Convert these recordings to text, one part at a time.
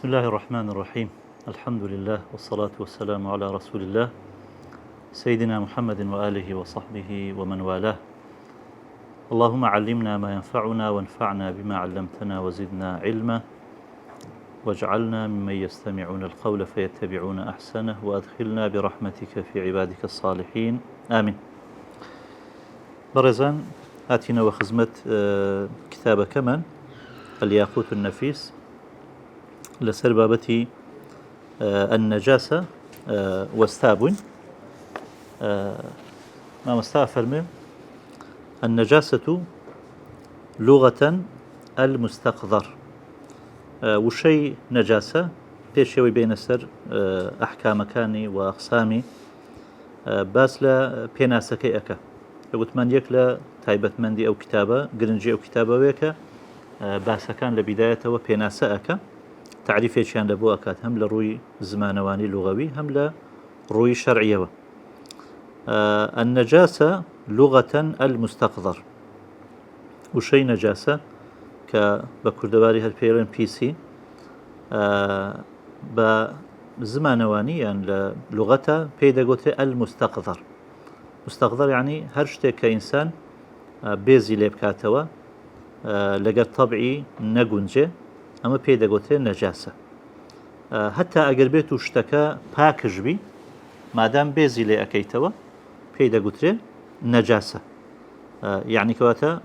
بسم الله الرحمن الرحيم. الحمد لله والصلاة والسلام على رسول الله سيدنا محمد وآله وصحبه ومن والاه. اللهم علمنا ما ينفعنا وانفعنا بما علمتنا وزدنا علما واجعلنا ممن يستمعون القول فيتبعون أحسنه وأدخلنا برحمتك في عبادك الصالحين آمين. برزان آتينا وخزمت كتاب كمان الياقوت النفيس لسر بابتي النجاسة واستابون ما مستغفر من النجاسة لغة المستقذر وشي نجاسة بيشوي بين السر أحكام كاني وأقسامي باس لا بيناسكي أكا يقول من يكلا تايبت مندي أو كتابة قرنجي أو كتابة ويكا باسا كان لبدايته وبيناسا أكا تعريفي شان لبو أكاد هم لروي زمانواني لغوي هم لروي شرعية النجاسة لغة المستقذر وشي نجاسة كبكردواري هالبيرن بيسي بزمانواني يعني لغة بيداغوتي المستقذر مستقذر يعني هرشتي كإنسان بيزي ليبكاتوا لقد طبعي نقنجي أما بيداغوتي نجاسة حتى أقل بيتو اشتكى باكج بي مادام بيزي لي أكيتوا بيداغوتي نجاسة يعني كواتا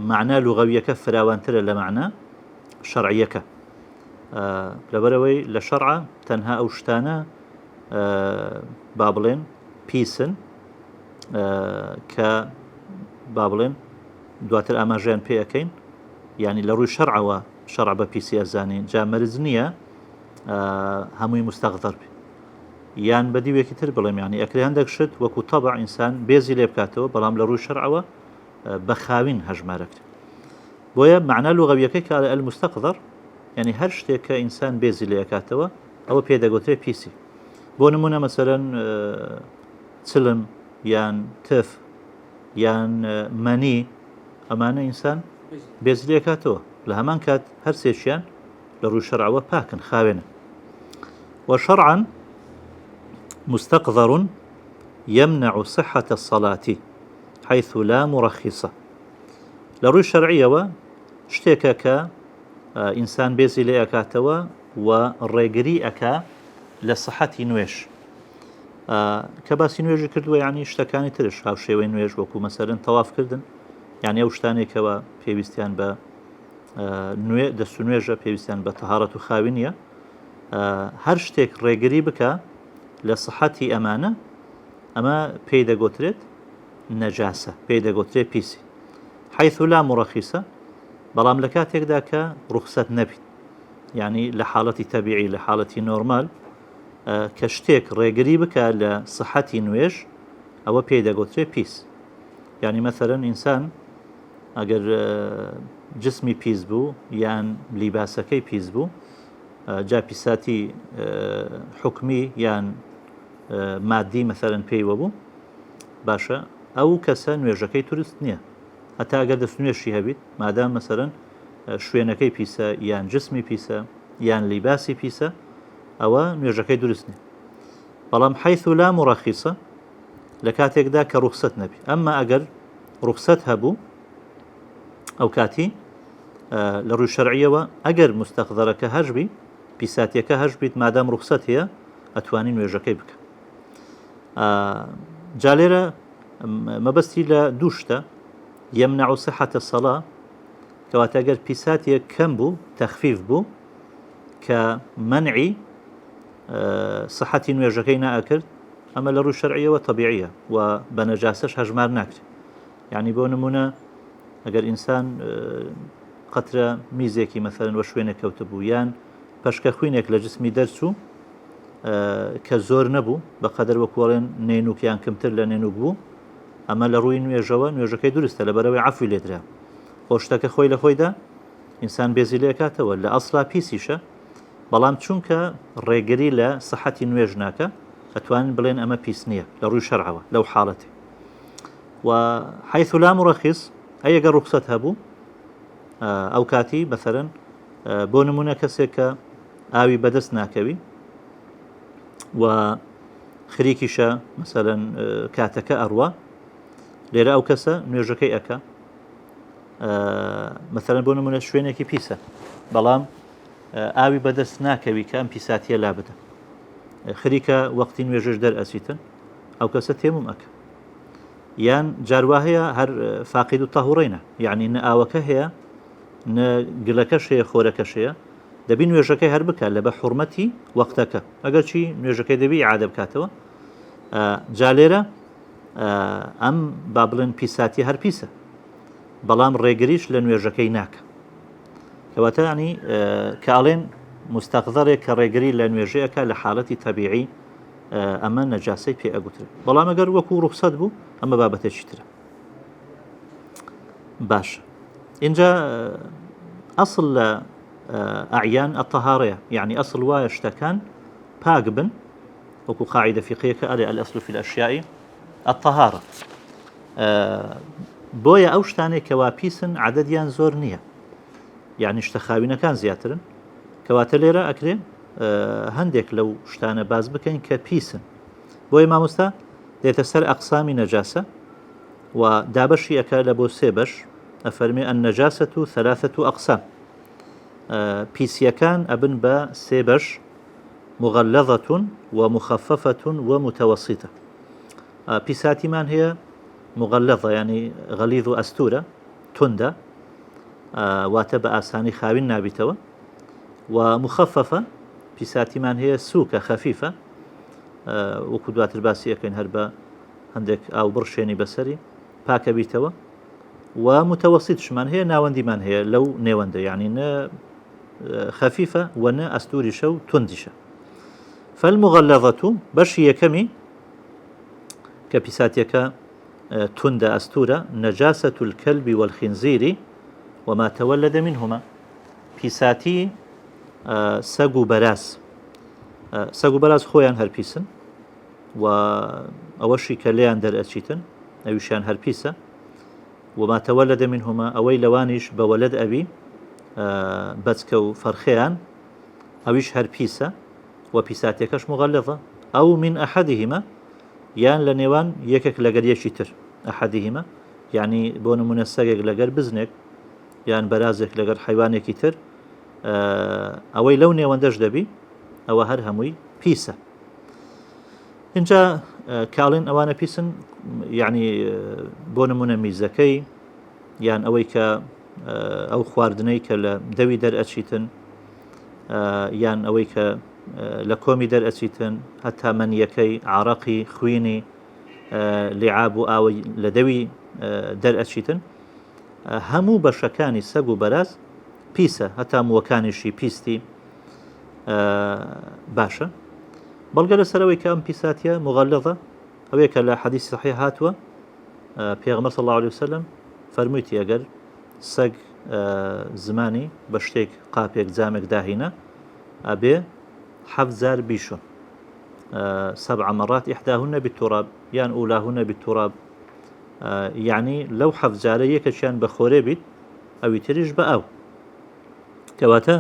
معنى لغويك فراوانتر لمعنى شرعيك لبروي لشرع تنها أو شتانا بابلين بيسن كبابلين دواتر أماجين بي أكين يعني لروي شرع شرع ببيسي أزاني جا مرزنية هموي مستغذر بي يان بدي ويكتر بلام يعني أكري عندك شد وكو طبع إنسان بيزي ليبكاتو بلام لروي شرع بخاوين هجمارك بويا معنى لغويك المستقذر يعني هرشتي كإنسان بيزي ليبكاتو أو بيداغوتي بيسي بو نمونا مثلا تسلم يان تف يان مني أمانة إنسان بيزي ليبكاتو لهمان كات هرسيشيان لروي شرع وباكن خاوين وشرعا مستقذر يمنع صحة الصلاة حيث لا مرخصة لروي شرعية اشتكاك إنسان بيزي لأكاتوا والريقري أكا لصحة نويش كباسي نويش كردوا يعني اشتكاني ترش هاو شيوي نويش وكو مثلا طواف كردن يعني اوشتاني كوا بيبستيان با نوێ دەست و نوێژە پێویستیان بە تەهارەت و خاوینیە هەر شتێک ڕێگری بکە لە سەحەتی ئەمانە ئەمە پێی دەگوترێت نەجاسە پێی دەگوترێت پیسی حەیث لا مڕەخیسە بەڵام لە کاتێکدا کە ڕوخسەت نەبیت یعنی لە حاڵەتی تەبیعی لە حاڵەتی نۆرمال کە شتێک ڕێگری بکە لە سەحەتی نوێژ ئەوە پێی دەگوترێت پیس یعنی مەثەلەن ئینسان ئەگەر جسمی پیس بوو یان لیباسەکەی پیس بوو جا پیساتی حکمی یان مادی مەثەلەن پێیوە بوو باشە ئەو کەسە نوێژەکەی توریست نییە هەتا ئەگەر دەست نوێشی هەبیت مادام مەثەلەن شوێنەکەی پیسە یان جسمی پیسە یان لیباسی پیسە ئەوە نوێژەکەی دروست نییە بەڵام حەیث لا مڕەخیسە لە کاتێکدا کە ڕوخسەت نەبی ئەمما ئەگەر ڕوخسەت هەبوو ئەو کاتی لە ڕووی شەرعیەوە ئەگەر مستەقذەرەکە هەژبی پیساتیەکە هەژبیت مادام ڕوخسەت هەیە ئەتوانی نوێژەکەی بکە جا لێرە مەبەستی لە دوو شتە یەمنع صحة الصلاة کەواتە ئەگەر پیساتیەک کەم بوو تەخفیف بوو کە منعی صحەتی نوێژەکەی نائەکرد ئەمە لە ڕووی شەرعیەوە تەبیعیە و بە نەجاسەش هەژمار ناکرێت یعنی بۆ نمونە ئەگەر ئینسان قەترە میزێکی مەثەلەن وە شوێنێک کەوتە بوو یان پەشکە خوینێک لە جسمی دەرچوو کە زۆر نەبوو بەقەدەر وەکوڵێن نێنووکیان کەمتر لە نێنووک بوو ئەمە لە ڕووی نوێژەوە نوێژەکەی دروستە لەبەرەوەی عەفوی لێدرا خۆ شتەکە خۆی لە خۆیدا ئینسان بێزی لێکاتەوە لە ئەسڵا پیسیشە بەڵام چونکە ڕێگری لە سەحەتی نوێژ ناکە ئەتوانین بڵێن ئەمە پیس نییە لە ڕووی شەرعەوە لەو حاڵەتی وحيث لا مرخص أي أجر رخصة هبو أو كاتي مثلا بو نمونە کەسێک کە ئاوی بەدەست ناکەوی و خریکیشە مەسەلەن کاتەکە ئەڕوا لێرە ئەو کەسە نوێژەکەی ئەکا مەسەلەن بۆ نمونە شوێنێکی پیسە بەڵام ئاوی بەدەست ناکەوی کە ئەم پیساتیە لا بدە خریکە وەختی نوێژش دەرئەچیتن ئەو کەسە تێمم ئەکە یان جاروا هەیە هەر فاقید و تەهوڕینە یعنی نە ئاوەکە هەیە نە گلەکەش هەیە خۆرەکەش هەیە دەبی نوێژەکەی هەر بکە لە بە حورمەتی وەختەکە ئەگەر چی نوێژەکەی دەبی ئیعادە بکاتەوە جا لێرە ئەم با بڵێن پیساتی هەر پیسە بەڵام ڕێگریش لە نوێژەکەی ناکە کەواتە ینی کاڵێن مستەقدەرێک کە ڕێگری لە نوێژەیەکە لە حاڵەتی تەبیعی ئەمە نەجاسەی پێ ئەگوترێت بەڵام ئەگەر وەکو ڕوخسەت بوو ئەمە بابەتێکی ترە باشە اینجا ئەسڵ لە ئەعیان الطهارەیە یعنی ئەسڵ وایە شتەکان پاک بن وەکو قاعدە فقهیەکە ئەڵێ الأصل في الأشياء الطهارة بۆیە ئەو شتانێک کەوا پیسن عەدەدیان زۆر نییە یعنی شتە خاوینەکان زیاترن کەواتە لێرە ئەکرێ هەندێک لەو شتانە باز بکەین کە پیسن بۆیە مامۆستا دێتە سەر ئەقسامی نەجاسە و دابەشی ئەکا لە بۆ سێ بەش ئەفەرمێ النەجاسەة ثلاثة أقسام پیسیەکان ئەبن بە سێ بەش مغلظة ومخففة ومتوسطة پیساتیمان هەیە مغلظة يعني غليظ و ئەستورە تندە واتە بە ئاسانی خاوین نابیتەوە و مخففة پیساتیمان هەیە سووکە خەفیفە وەکو دواتر باسی ئەەکەین هەر بە هەندێک ئاو بڕشێنی بەسەری پاکە بیتەوە و متوسطشمان هەیە ناوەندیمان هەیە لەو نێوەندە یعنی نە خەفیفە و نە ئەستوریشە و توندیشە فالمغلظة بەشی یەکەمی کە پیساتیەکە تندە ئەستورە نەجاسة الكلب والخنزير وما تولد منهما پیساتی سەگ و بەراز سەگ و بەراز خۆیان هەر پیسن و ئەوەشی کە لێیان دەرئەچیتن ئەویشیان هەر پیسە وما تولد منهما ئەوەی لەوانیش بە وەلد ئەوی بەچکە و فەرخەیان ئەویش هەر پیسە و پیساتیەکەش مغلظە ئەو من ئەحەدیهما یان لە نێوان یەکێک لەگەر یەکی تر ئەحەدیهما یعنی بۆ نمونە سەگێک لەگەر بزنێک یان بەرازێک لەگەر حیوانێکی تر ئەوەی لەو نێوەندەش دەبی ئەوە هەر هەمووی پیسە اینجا کاڵین ئەوانە پیسن یعنی بۆ نمونە میزەکەی یان ئەوەی کە ئەو خواردنەی کە لە دەوی دەرئەچیتن یان ئەوەی کە لە کۆمی دەرئەچیتن هەتا مەنیەکەی عارەقی خوینی لیعاب و ئاوەی لە دەوی دەرئەچیتن هەموو بەشەکانی سەگ و بەراز پیسە هەتا مووەکانیشی پیستی باشە بەڵگە لەسەرەوەی کە ئەم پیساتیە مغلظە ئەوەیە کە لە حەدیث صحیح هاتووە پێغەمبەر صلی الله عليه وسلم فەرموویتی ئەگەر سەگ زمانی بە شتێک قاپێک جامێک داهینە ئەبێ 7,000 بیشۆ 7 مرات إحداهن بالتراب یان أولاهن بالتراب يعني لو 7 یەکێکیان بە خۆرێ بیت ئەوی تریش بە ئەو کەواتە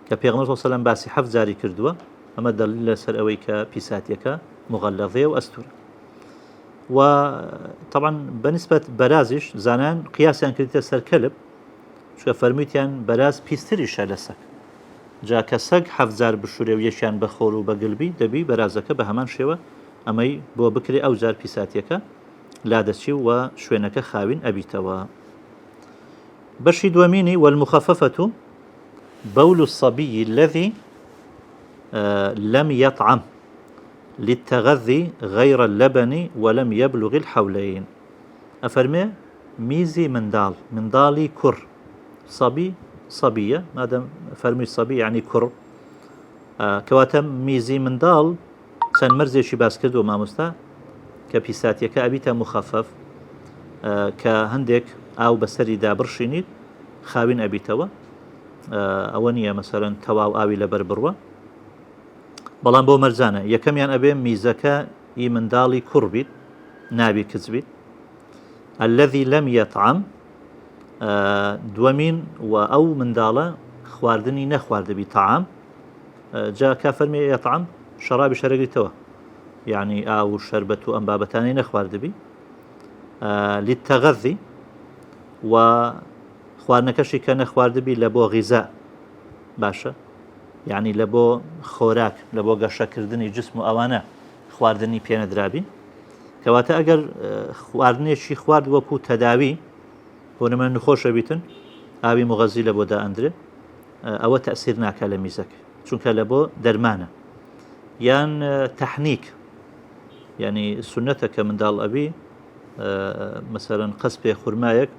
کە پێغەمبەر صلی الله عليه وسلم باسی 7 کردووە ئەمە دلیل لەسەر ئەوەی کە پیساتیەکە مغلظەیە و ئەستورە و طبعا بەنسبەت بەرازیش زانان قیاسیان کردیتە سەر کەلب چکە فەرموویتیان بەراز پیستریشە لە سەگ جا کە سەگ 7 بشورێ و یەکیان بە خۆر و بە گلبی دەبی بەرازەکە بە هەمان شێوە ئەمەی بۆ بکرێ ئەو جار پیساتیەکە لادەچی و شوێنەکە خاوین ئەبیتەوە بەشی دووەمینی والمخففة بول الصبي الذي لم يطعم للتغذي غير اللبن ولم يبلغ الحولين أفرمي ميزي مندالي كر صبي صبية مادام فرمي صبي يعني كر كواتم ميزي مندال چەند مەرزێکی باس کردو مامۆستا کە پیساتیەکە ئەبیتە مخفف کە هەندێک ئاو بەسەری دابڕشینیت خاوین ئەبیتەوە ئەوە نییە مەسەرەن تەواو ئاوی لەبەر بڕوە بەڵام بۆ مەرجانە یەکەمیان ئەبێ میزەکە ئی منداڵی کوڕ بیت نابی کچ بیت الذي لم يطعم دووەمین و ئەو منداڵە خواردنی نەخواردەبی تەعام جا كافرمي يطعم شراب شرقي توا يعني أو شربة أم بابتاني نخوار دبي للتغذي وخوارنكشي كان خوار دبي لبو غذاء باشا يعني لبو خوراك لبو قشا كردني جسم أوانا خواردني بيانا درابي كواتا أجر خواردنيشي خوارد وكو تداوي بونما نخوش بيتن ئاوی مغەزی لە بۆ دائەندرێ ئەوە تەئسیر ناکات لە میزەکە چونکە لە بۆ دەرمانە یان تەحنیک یعنی سنەتە کە منداڵ ئەبی مەسەرەن قەسپێ خورمایەک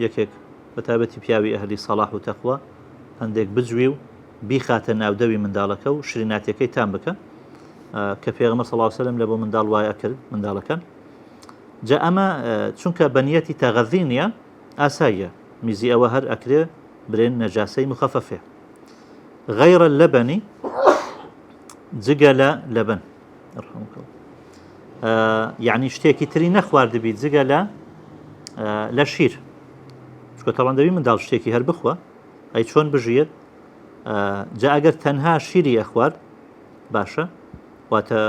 یەکێک بەتابەتی پیاوی ئەهلی سەڵاح و تەقوا هەندێک بجوی و بیخاتە ناودەوی منداڵەکە و شریناتیەکەی تام بکە کە پێغەمبەر صلی الله علیه و سلم لە بۆ منداڵ وایە کرد منداڵەکان جا ئەمە چونکە بەنیەتی تەغەذی نییە ئاساییە میزی ئەوە هەر ئەکرێ برێن نەجاسەی مخەفەفێ غەیرە اللەبەنی جگە لە لەبەن یعنی شتێکی تری نەخواردبی جگە لە شیر چونکە تەڵان دەبی منداڵ شتێکی هەر بخوە ئەی چۆن بژیت جا ئەگەر تەنها شیری ئەخوارد باشە واتە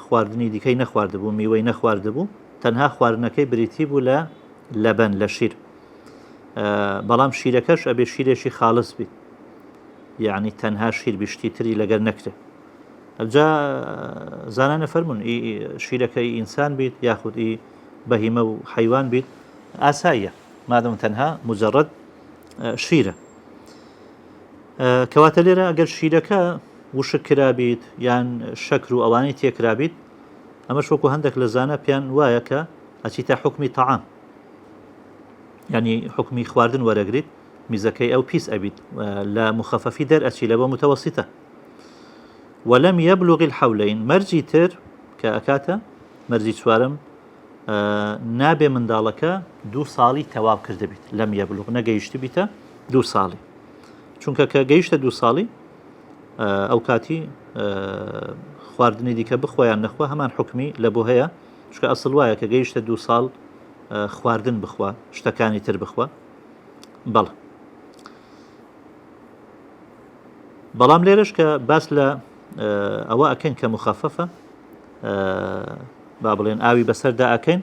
خواردنی دیکەی نەخواردبوو میوەی نەخواردبوو تەنها خواردنەکەی بریتی بوو لە لەبەن لە شیر بەڵام شیرەکەش ئەبێ شیرێکی خاڵص بیت یعنی تەنها شیر بیشتی تری لەگەر نەکرێ ئەجا زانانە فەرمون شیرەکەی ئینسان بیت یاخود بەهیمە و حەیوان بیت ئاساییە مادەم تەنها مجەڕەد شیرە کەواتە لێرە ئەگەر شیرەکە وشک کرابیت یان شەکر و ئەوانەی تێکرابیت ئەمەش وەکو هەندێک لە زانە پیان وایە کە ئەچیتە حوکمی تەعام يعني حكمي خواردن وەرەگریت میزەکەی ئەو پیس ئەبیت لە مخەفەفی دەرئەچی لە بۆ متەوەسیتە وەلەم یەبلوغ الحەولەین مەرجی تر کە ئەکاتە مەرجی چوارم نابێ منداڵەکە 2 ساڵی تەواو کردبیت لەم یەبلوغ نەگەیشتی بیتە 2 ساڵی چونکە کە گەیشتە 2 ساڵی ئەو کاتی خواردنی دیکە بخۆیان نەخوا هەمان حکمی لە بۆ هەیە چونکە ئەسڵ وایە کە گەیشتە 2 ساڵ خواردن بخوا شتەکانی تر بخوا بەڵام لێرەش کە باس لە ئەوە ئەکەین کە مخەفەفە با بڵێن ئاوی بەسەردا ئەکەین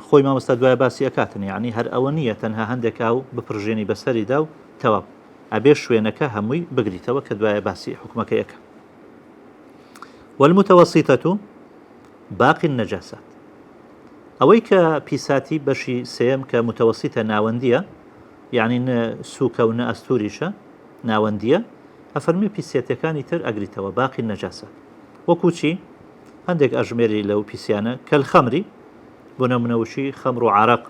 خۆی مامۆستا دوایە باسی ئەکاتن یعنی هەر ئەوە نییە تەنها هەندێک ئاو بپڕژێنی بەسەریدا و تەواو ئەبێ شوێنەکە هەمووی بگریتەوە کە دوایە باسی حکومەکەی ئەەکە والمتوسطة باقي النجاسات ئەوەی کە پیساتی بەشی سێم کە متەوەسیتە ناوەندیە یعنی نە سووکە و نە ئەستوریشە ناوەندیە ئەفەرمی پیسێتەکانی تر ئەگریتەوە باقی نەجاسات وەکو چی هەندێک ئەژمێری لەو پیسیانە کەل خەمری بۆ نەمونەوشی خەمر و عەرەق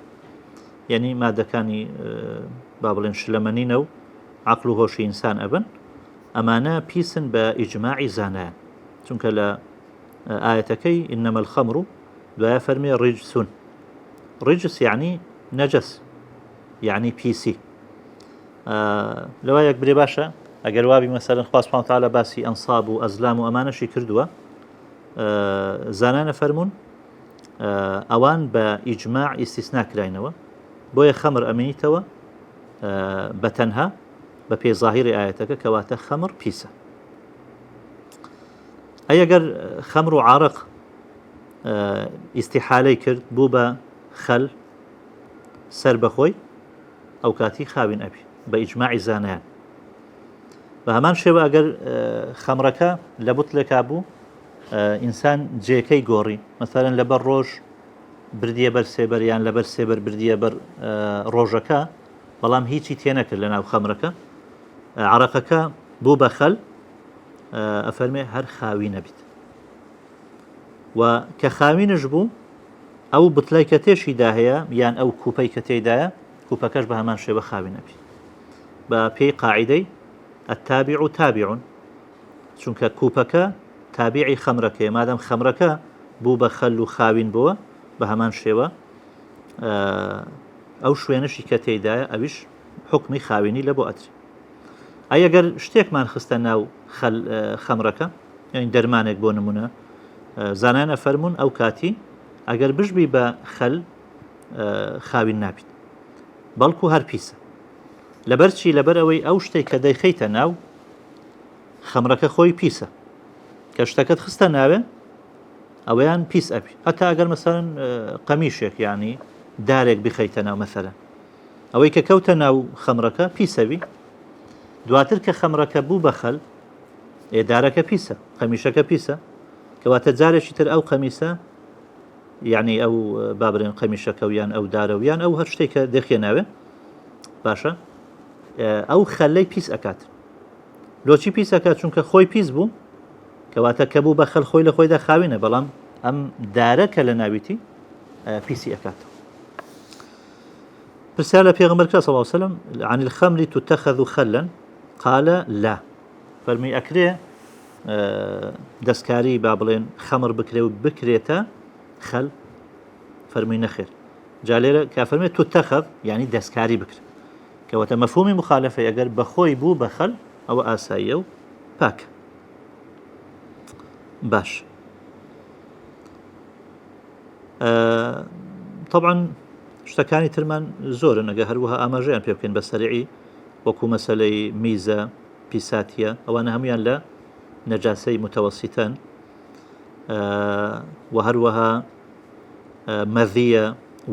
یعنی مادەکانی با بڵێن شلەمەنینە و عەقل و هۆشی ئینسان ئەبن ئەمانە پیسن بە ئیجماعی زانایان چونکە لە ئاەتەکەی ئینەمە الخەمر دوایە فەرمێ ڕیجسون ڕیجس یعنی نەجەس یعنی پیسی لەوە یەک برێ باشە ئەگەر وابی مەسەلەن خوا سوبحانەهو و تەعالا باسی ئەنساب و ئەزلام و ئەمانەشی کردووە زانانە فەرمون ئەوان بە ئیجماع ئیستیسنا کراینەوە بۆیە خەمر ئەمێنیتەوە بە تەنها بە پێی زاهیری ئاەتەکە کەواتە خەمر پیسە ئەگەر خەمر و عارق ئیستیحالەی کرد بوو بە خەل سەر بەخۆی ئەو کاتی خاوین ئەبی بە ئیجماعی زانایان بە هەمان شێوە ئەگەر خەمرەکە لە بوتلێکا بوو ئینسان جێکەی گۆڕی مەسەلەن لەبەر ڕۆژ بردیە بەر سێبەر یان لەبەر سێبەر بردیە بەر ڕۆژەکە بەڵام هیچی تێنەکرد لە ناو خەمرەکە عەرەقەکە بوو بە خەل ئەفەرمێ هەر خاوی نەبیت و کە خاوینش بوو ئەو بتلای کە تێشیدا هەیە یان ئەو کوپەی کە تێدایە کوپەکەش بە هەمان شێوە خاوی نەبی بە پێی قاعیدەی التابع تابع چونکە کوپەکە تابعی خەمرەکەیە مادەم خەمرەکە بوو بە خەل و خاوین بووە بە هەمان شێوە ئەو شوێنشی کە تێدایە ئەویش حکمی خاوینی لە بۆ ئەتری ئەگەر شتێکمان خستە ناو خەمرەکە یعنی دەرمانێک بۆ نمونە زانانە فەرمون ئەو کاتی ئەگەر بژبی بە خەل خاوین نابیت بەڵکو هەر پیسە لەبەر چی لەبەر ئەوەی ئەو شتێک کە دەیخەیتە ناو خەمرەکە خۆی پیسە کە شتەکەت خستە ناوێ ئەوەیان پیس ئەبی هەتا ئەگەر مەسەرەن قەمیشێک یعنی دارێک بخەیتە ناو مەسەرەن ئەوەی کە کەوتە ناو خەمرەکە پیسەوی دواتر کە خەمرەکە بوو بەخەل دارەکە پیسە قەمیشەکە پیسە کەواتە جارێکی تر ئەو قەمیسە یعنی ئەو بابرێن قەمیشەکە ویان ئەو دارەویان ئەو هەر شتێک کە دەخێناوێ باشە ئەو خەلەی پیس ئەکات لۆچی پیس ئەکات چونکە خۆی پیس بوو کەواتە کە بوو بەخەل خۆی لە خۆیدا خاوینە بەڵام ئەم دارەکە لە ناویتی پیسی ئەکاتەوە پرسیار لە پێغەمبەر صلی الله عليه وسلم عن الخمر تتخذ خلا قال لا فەرمی ئەکرێ دەستکاری با بڵێن خەمر بکرێ و بکرێتە خەل فەرمی نەخێر جا لێرە کە فەرمێت تتخذ یعنی دەستکاری بکرێ کەواتە مەفهومی مخالفەی ئەگەر بەخۆی بوو بە خەل ئەوە ئاساییە و پاکە باش طبعا شتەکانی ترمان زۆرن ئەگە هەروەها ئاماژەیان پێ بکەین بە سەریعی وەکو مەسەلەی میزە پیساتیە ئەوانە هەمویان لە نەجاسەی متەوەسیتەن و هەروەها مەذیە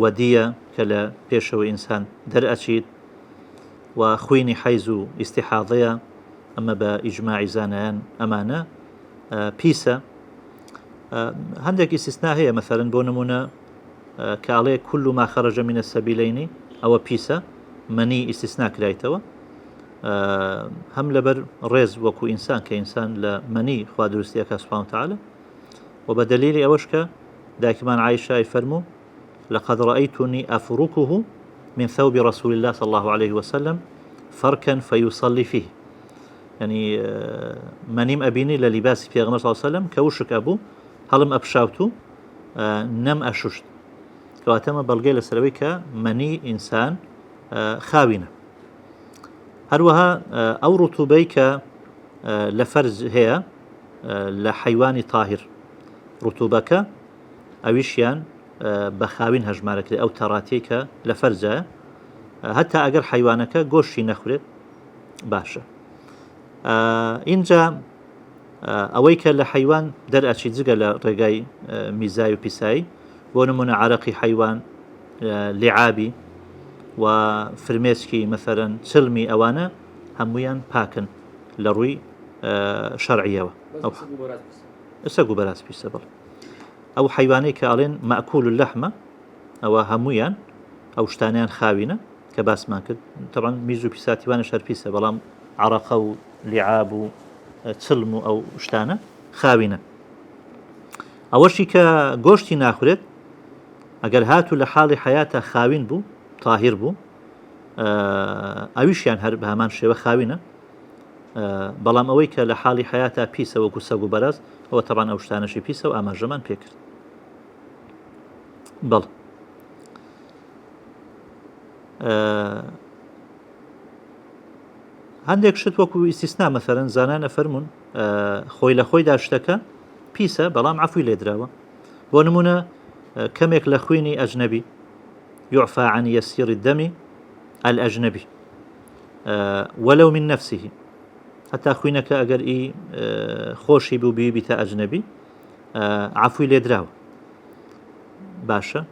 وەدیە کە لە پێشەوەی ئینسان دەرئەچیت و خوینی حەیز و ئیستیحاضەیە ئەمە بە ئیجماعی زانایان ئەمانە پیسە هەندێک ئیستیسنا هەیە مەثەلەن بۆ نمونە کاڵێ كل ما خرج من السبيلين ئەوە پیسە مەنی ئیستیسنا کرایتەوە هەم لەبەر ڕێز وەکو ئینسان کە ئینسان لە مەنی خوا دروستیەکە سوبحانه وتعالى و بە دەلیلی ئەوەش کە دایکمان عایشای فەرموو لقد رأيتني أفركه من ثوب رسول الله صلى الله عليه وسلم فركا فيصلي فيه يعني منیم ئەبینی لە لیباسی پێغەمبەر صلی الله عليه وسلم کە وشک ئەبوو هەڵم ئەپشاوت و نەم ئەشوشت کەواتەمە بەڵگەی لەسەرەوەی کە مەنی ئینسان خاوینە هەروەها ئەو ڕوتوبەی کە لە فەرج هەیە لە حەیوانی تاهر ڕوتوبەکە ئەویشیان بە خاوین هەژمارەکرێت ئەو تەڕاتەی کە لە فەرجە هەتا ئەگەر حەیوانەکە گۆشتی نەخورێت باشە اینجا ئەوەی کە لە حەیوان دەرئەچی جگە لە ڕێگای میزای و پیسایی بۆ نمونە عەرەقی حەیوان لیعابی و فرمێسکی مەثەلەن چلمی ئەوانە هەموویان پاکن لە ڕووی شەرعیەوە سەگ و بەراز پیسە بڵ ئەو حەیوانەی کە ئەڵێن مەئکول اللەحمە ئەوە هەموویان ئەو شتانیان خاوینە کە باسمان کرد طبعا میز و پیساتیوانە شەر پیسە بەڵام عەرەقە و لیعاب و چلم و ئەو شتانە خاوینە ئەوەشی کە گۆشتی ناخورێت ئەگەر هاتوو لە حاڵی حەیاتە خاوین بوو تاهیر بوو ئەویشیان هەر بە هەمان شێوە خاوینە بەڵام ئەوەی کە لە حاڵی حەیاتە پیسە وەکو سەگ و بەراز ئەوە تەبان ئەو شتانەشی پیسە و ئاماژەمان پێکرد بەڵ هەندێک شت وەکو ئیستیسنا مەثەلەن زانانە فەرمون خۆی لە خۆیدا شتەکە پیسە بەڵام عەفوی لێدراوە بۆ نمونە کەمێک لە خوینی ئەجنەبی يعفى عن يسير الدم الأجنبي ولو من نفسه حتى خوينك أجر خوشي بو بيتا أجنبي عفوي ليدراو باشا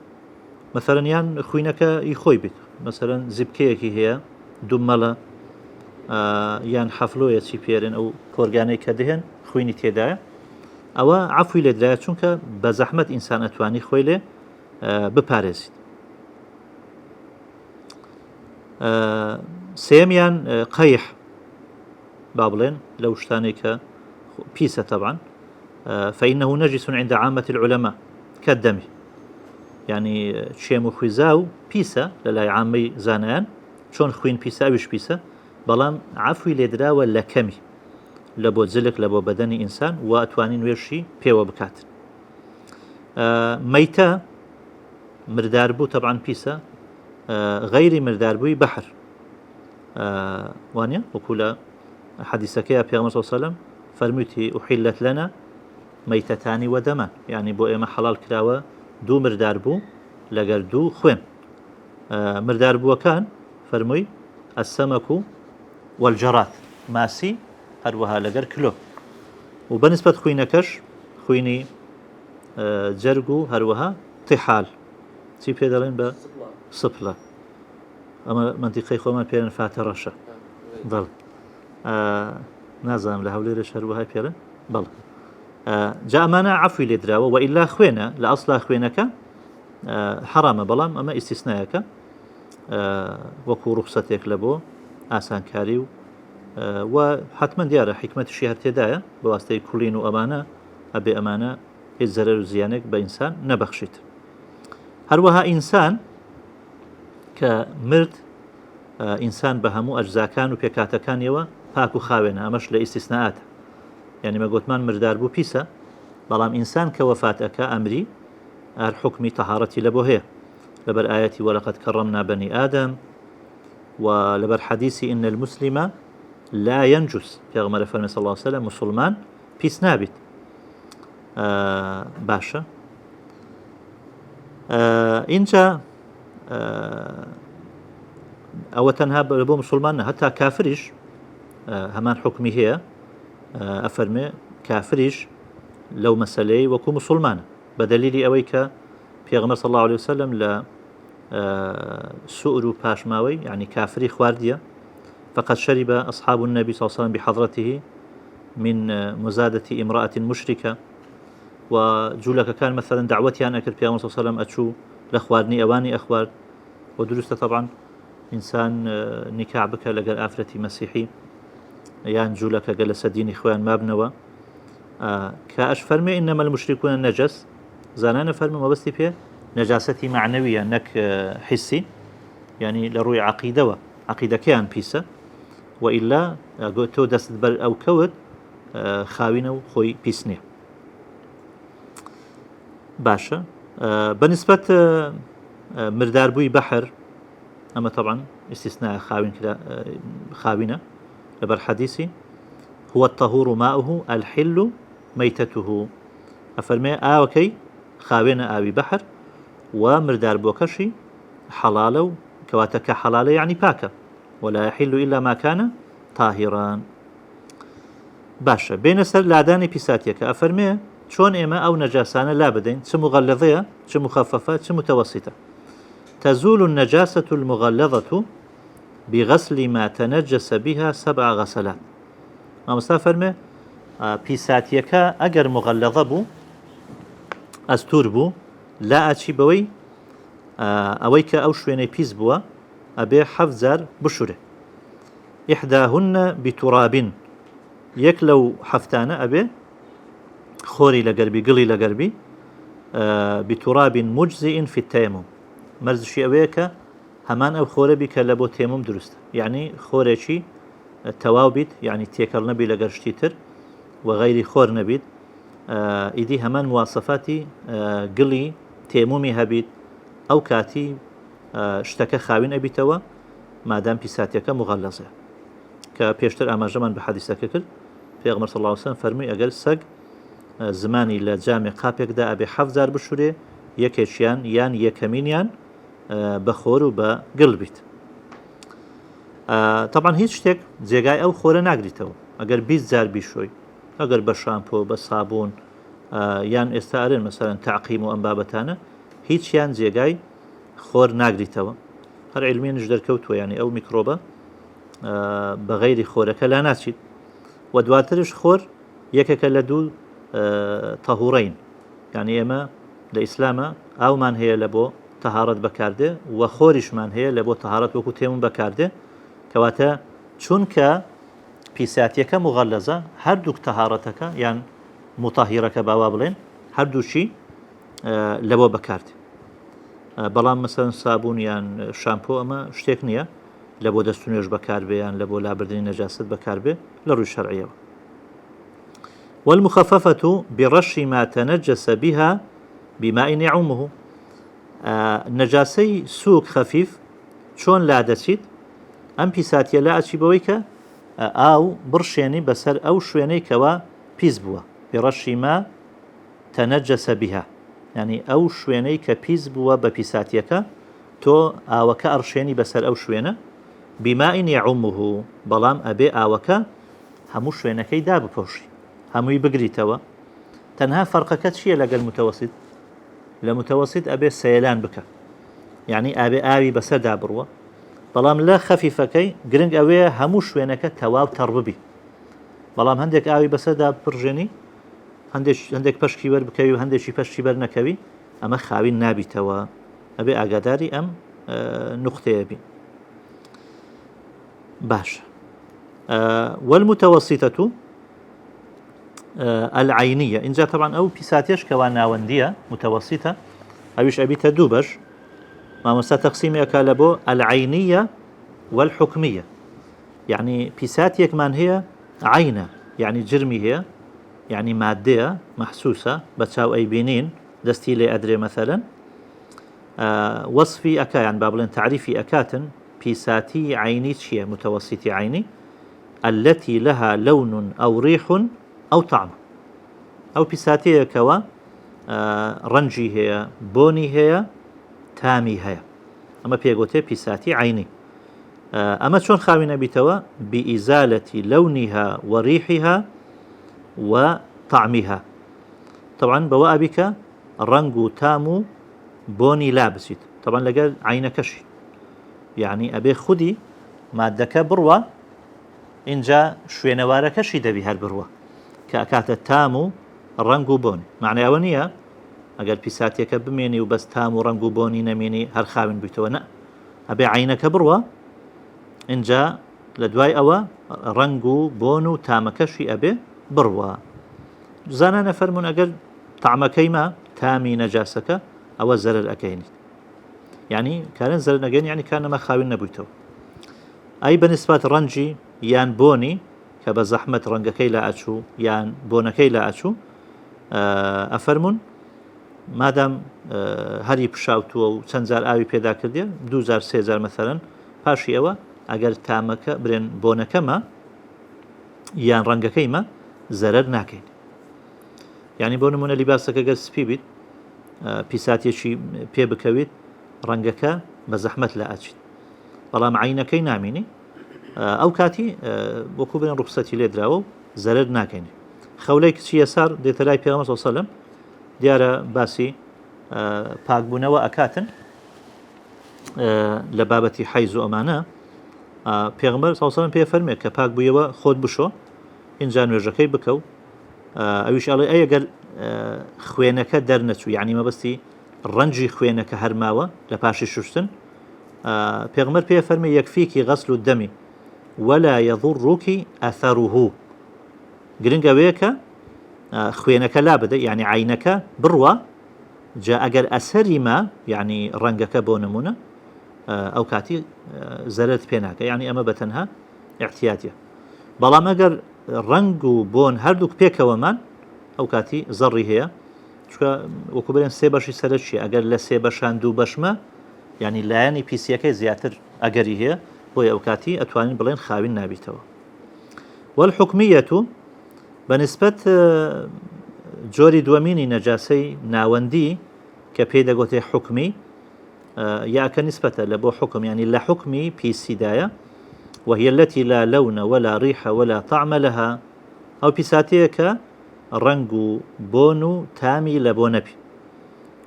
مثلا يان خوينك يخوي بيت مثلا زبكيكي هي دملا یان حەفلۆیەکی پێرن ئەو کۆرگانەی کە دهێن خوینی تێدایە ئەوە عەفوی لێدرایە چونکە بە زەحمەت ئینسان ئەتوانی خۆی لێ بپارێزیت سێمیان قەیح با بڵێن لەو شتانێک کە پیسە طبعا فإنه نجس عند عامة العلماء كالدم يعني شێم و خویزا و پیسە لەلای عامەی زانایان چۆن خوین پیسە ئەویش پیسە بەڵام عەفوی لێدراوە لە کەمی لە بۆ جلک لە بۆ بەدەنی ئینسان و ئەتوانی نوێشی پێوە بکات مەیتە مردار بوو طبعا پیسە غەیری مرداربووی بەحر وانە وەکو لە حەدیثەکەیە پێغەمبەر صلی الله علیه و سلم فەرموویەتی ئوحیلت لەنا مەیتەتانی وەدەمان یعنی بۆ ئێمە حەڵال کراوە دوو مردار بوو لەگەر دوو خوێن مردار بووەکان فەرمووی السەمەک والجەرات ماسی هەروەها لەگەر کلۆ و بەنسبەت خوینەکەش خوینی جەرگ و هەروەها تیحال چی پێ دەڵێن بە سپڵە ئەمە منتیقەی خۆمان پێرن فاتە ڕەشە دڵ نازانم لە هەولێرەش هەروەها پێرن بەڵ جا ئەمانە عەفوی لێ دراوە و ئیلا خوێنە لە ئەسڵا خوێنەکە حرامە بەڵام ئەمە ئیستیسنایەکە وەکو ڕوخسەتێک لە بۆ ئاسانکاری و حتمما دیارە حکمەتیشی هەر تێدایە بە واستەی کوڵین و ئەمانە ئەبێ ئەمانە هیچ زەرەر و زیانێک بە ئینسان نەبەخشیت هەروەها ئینسان کە مرد ئینسان بە هەموو ئەجزاکان و پێکاتەکانیەوە پاک و خاوێنە ئەمەش لە ئیستیسناءاتە یعنی مەگوتمان مردار بوو پیسە بەڵام ئینسان کە وەفاتەکە ئەمری هەر حکمی تەهارەتی لە بۆ هەیە لەبەر ئاەتی وەلەقەد کەڕەمنا بەنی ئادەم و لەبەر حەدیثی ئین المسلم لا ينجس پێغەمبەر فەرمێ صلی الله علیه و سلم مسلمان پیس نابێت باشە اینجا ئەوە تەنها بۆ مسلمان نە هەتا کافریش هەمان حکمی هەیە ئەفەرمێ کافریش لەو مەسەلەی وەکو مسلمانە بەدەلیلی ئەوەی کە پێغەمبەر صلی الله عليه وسلم لە سؤر و پاشماوەی يعني کافری خواردیە فقد شرب أصحاب النبي صلى الله عليه وسلم بحضرته من مزادة امرأة مشركة وجولك كان مثلا دعوتي أنا أكل بيامر صلى الله عليه وسلم أتشو لأخوارني أواني أخوار ودرست طبعا إنسان نكاع بك لقى آفرتي مسيحي يعني جولك جلس دين إخوان ما بنوا كأش فرمي إنما المشركون النجس زانانا فرمي ما بس فيه نجاستي معنوية نك حسي يعني لروي عقيدة كيان بيسا وإلا تو دست بر أو كود خاوينه خوي بيسني باشا بالنسبة مردار بوي بحر أما طبعا استثناء خاوين كده خاوينه لبر حديثي هو الطهور ماؤه الحل ميتته أفرمي وكي خاوين آوي بحر ومردار بوكشي حلاله كواتك حلاله يعني باكا ولا يحل إلا ما كان طاهرا باشا بين سر لعداني بيساتيك أفرمي شون إما أو نجاسانة لا بدين ش مغلظية ش مخففة ش متوسطة تزول النجاسة المغلظة بغسل ما تنجس بها 7 غسلات ما مستفرمي بيساتيك أجر مغلظة بو أستور بو لا أشي بوي أويك أو شويني بيز بوا أبي حفزار بشره إحداهن بتراب يكلو حفتانة أبي خوري لقربي قلي لقربي بتراب مجزئ في التيمم مرز شي أويك همان أو خوري بك لبو تيمم درست يعني خوري شي التوابد يعني تيكر نبي لقرشتيتر وغير خور نبيد إيدي همان مواصفاتي قلي تيمومي هبيت أو كاتي اشتكى خاوين أبيتوا ما دام بيساتيك مغلظة كبيشتر أماجمان بحديثك كل في أغمر صلى الله عليه وسلم فرمي أجر سق زماني لجامع قابك دا أبي حفزار بشوري يكيشيان يان يكمينيان بخور وبقلبيت طبعا هيك شتك جێگای ئەو خۆرە ناگریتەوە ئەگەر 20 جار بیشۆی ئەگەر بە شامپۆ بە سابوون یان ئێستا ئەرێن مەسەرەن تعقیم و ئەم بابەتانە هیچیان جێگای خۆر ناگریتەوە هەر علمێنش دەرکەوتووە یعنی ئەو میکرۆبە بە غەیری خۆرەکە لا ناچیت و دواترش خۆر یەکێکە لە دوو تەهوڕین یعنی ئێمە لە ئیسلامە ئاومان هەیە لە بۆ تەهارەت بەکاردێ و خۆریشمان هەیە لە بۆ تەهارەت وەکو تێمون بەکاردێ کەواتە چونکە پیساتیەکە مغەلەزە هەردووک تەهارەتەکە یان متاهیرەکە باوا بڵێن هەردووشی لە بۆ بەکاردێ بەڵام مەسەرەن سابوون یان شامپۆ ئەمە شتێک نییە لە بۆ دەست و نوێژ بەکاربێ یان لە بۆ لابردنی نەجاست بەکاربێ لە ڕووی شەرعیەوە والمخففة برش ما تنجس بها بماء يعمه نجاسي سوق خفيف شون لا دەچیت ئەم پیساتیە لا ئەچی بەوەی کە ئاو بڕشێنی بەسەر ئەو شوێنەی کەوا پیس بووە بڕەشی ما تەنەجەسە بها یعنی ئەو شوێنەی کە پیس بووە بە پیساتیەکە تۆ ئاوەکە ئەڕشێنی بەسەر ئەو شوێنە بماء يعمه بەڵام ئەبێ ئاوەکە هەموو شوێنەکەی دابپۆشی هەمووی بگریتەوە تەنها فەرقەکە چییە لەگەڵ متەوەسیت لە متەوەسیت ئەبێ سەیلان بکە یعنی ئابێ ئاوی بەسەردا بڕوە بەڵام لە خەفیفەکەی گرنگ ئەوەیە هەموو شوێنەکە تەواو تەڕ ببی بەڵام هەندێک ئاوی بەسەردا پڕژێنی هەندێک پشکی وەربکەوی و هەندێکی پشتی بەر نەکەوی ئەمە خاوین نابیتەوە ئەبێ ئاگاداری ئەم نقطەیە بی باش والمتوسطة العينية إن جاء طبعا أو بيساتيش كوان ناوندية متوسطة أبيش أبي تدوبش ما مسا تقسيم يكالبو العينية والحكمية يعني بيساتيك من هي عينة يعني جرمي هي يعني مادية محسوسة بتساو أي بينين دستي لي أدري مثلا وصفي أكا يعني بابلن تعريفي أكاتن بيساتي عيني شيء متوسطي عيني التي لها لون أو ريح أو طعم أو بيساتي كوا رنجي هي بوني هي تامي هي أما بيغوتي بيساتي عيني أما شون خاوينا بيتوا بإزالة لونها وريحها وطعمها طبعا بواء بك رنجو تامو بوني لابسيت طبعا لقال عينكشي يعني أبي خدي مادك بروة إن جاء شوينواركشي دبي هالبروة كأكات التامو الرنجو بوني معنى أولية أقل بيساتيك بميني وبس تامو رنجو بوني نميني هالخاوين بيتونا أبي عينك بروة إن جاء لدواي أوا رنجو بونو تامكشي أبي بروة زانا نفرمون أقل طعمكيما تامي نجاسك أو الزرر أكيني يعني كان زرر أكيني يعني كان ما خاوين نبويتو أي بالنسبة رنجي يان بوني كبزحمة رنجكي لا أتشو يان بونكي لا أتشو أفرمون مادام هەری پشاوتووە و چەند جار ئاوی پێدا کردێ 2000 3000 مثلا پاشی ئەوە ئەگەر تامەکە برێن بۆنەکەمە یان ڕەنگەکەیمە زەرەر ناکەین یعنی بۆ نمونە لیباسەکە گەر سپی بیت پیساتێکی پێ بکەویت ڕەنگەکە بە زەحمەت لە ئاچیت بەڵام عینەکەی نامینی ئەو کاتی وەکو برێن ڕوخسەتی لێ دراوە و زەرەر ناکەین خەولەی کچی یەسار دێتە لای پێغەمبەر صلی الله علیه و سلم دیارە باسی پاکبوونەوە ئەکاتن لە بابەتی حەیز و ئەمانە پێغەمبەر صلی الله علیه و سلم پێ فەرمێ کە پاک بوویەوە خۆت بشۆ ئینجا نوێژەکەی بکە و ئەویش ئەڵێ ئەگەر خوێنەکە دەرنەچوو یعنی مەبەستی ڕەنجی خوێنەکە هەرماوە لە پاشی شوشتن پێغەمبەر پێ فەرمێ یەکفیکی غەسل الدەمی ولا يضرك أثره گرنگ ئەوەیە کە خوێنەکە لا بدە یعنی عینەکە بڕوە جا ئەگەر ئەسەری ما یعنی ڕەنگەکە بۆ نمونە ئەو کاتی زەرت پێ ناکە یعنی ئەمە بەتەنها احتیاتیە بەڵام ئەگەر ڕەنگ و بۆن هەردووک پێکەوەمان ئەو کاتی زەڕی هەیە چکە وەکو بڵێن سێ بەشی سەرە چیە ئەگەر لە سێ بەشان دوو بەشمە یعنی لایەنی پیسیەکەی زیاتر ئەگەری هەیە بۆی ئەو کاتی ئەتوانین بڵێن خاوین نابیتەوە والحکمیەت بەنسبەت جۆری دووەمینی نەجاسەی ناوەندی کە پێی دەگوتێ حکمی یاکە نسبەتە لە بۆ حکم يعني لە حکمی پیسیدایە وهي التي لا لون ولا ريح ولا طعم لها أو بيساتية كرنج بونو تامي لبونبي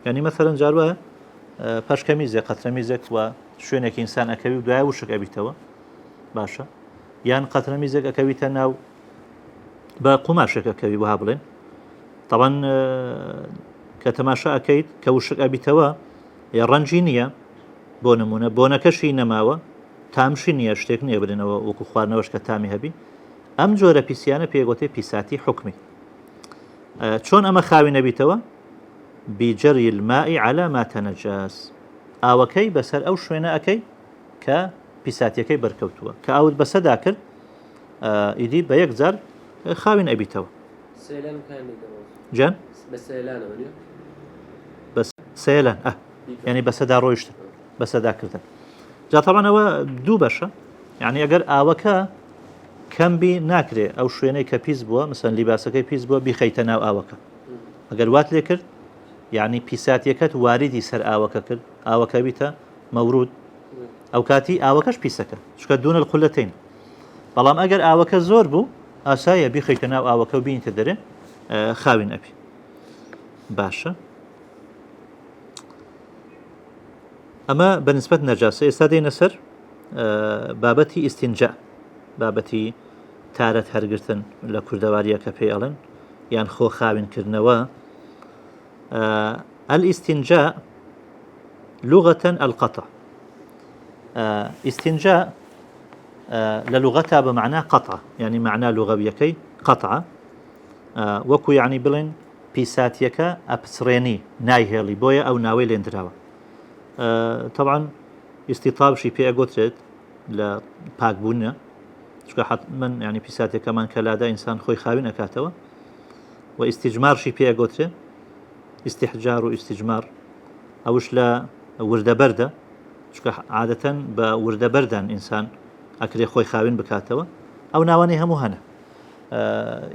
يعني مثلا جاروا باش كميزة قطرة ميزك وشوينك إنسان أكبي ودعا وشك أبيتوا باشا يعني قطرة ميزك أكبيتها ناو بقماشك أكبي وهابلين طبعا كتماشا أكيد كوشك أبيتوا يا رنجينية بونمونة بونكشي نماوة تامشی نییە شتێک نییە برێنەوە وەکو خواردنەوەش کە تامی هەبی ئەم جۆرە پیسیانە پێگوتێ پیساتی حکمی چۆن ئەمە خاوی نەبیتەوە بیجەری الماء على ما تنجس ئاوەکەی بەسەر ئەو شوێنە ئەەکەی کە پیساتیەکەی بەرکەوتووە کە ئاوت بەسەدا کرد ئیدی بە یەک جار خاوین ئەبیتەوە جان بەس سێلان یعنی بەسەدا ڕۆیشتن بەسەدا کردن جا طبعا هو دوو بەشە يعني ئەگەر ئاوەکە کەمبی ناکرێ ئەو شوێنەی کە پیس بووە مثلا لیباسەکەی پیس بووە بیخەیتە ناو ئاوەکە ئەگەر وات لێ کرد يعني پیساتیەکەت واریدی سەر ئاوەکە کرد ئاوەکە بیتە مەورود ئەو کاتی ئاوەکەش پیسەکە چکە دوونە القولەتین بەڵام ئەگەر ئاوەکە زۆر بوو ئاسایە بیخەیتە ناو ئاوەکە و بینیتە دەرێ خاوین ئەبی. باشە، ئەمە بەنسبەت نەجاسە. ئێستا دێنە سەر بابەتی ئیستینجا، بابەتی تارەت هەرگرتن لە کوردەواریەکە پێی ئەڵێن یان خۆ خاوینکردنەوە. الاستنجاء لغة القطع. استنجاء للغتها بمعنى قطعة، يعني معنى لغويكي قطعة، وكو يعني بلين بيساتيكا أبسريني نايهيلي بويا أو ناوي لندراوة. طبعا استطاب شي بي أقوترد لباك بونا شكا حت من يعني بيساتيكا من كلادا إنسان خوي خاوين أكاتوا. واستجمار شي بي أقوترد، استحجار واستجمار أوش لا وردة بردة شكا عادة بوردة بردة إنسان أكري خوي خاوين بكاتوا أو ناواني همو هنا.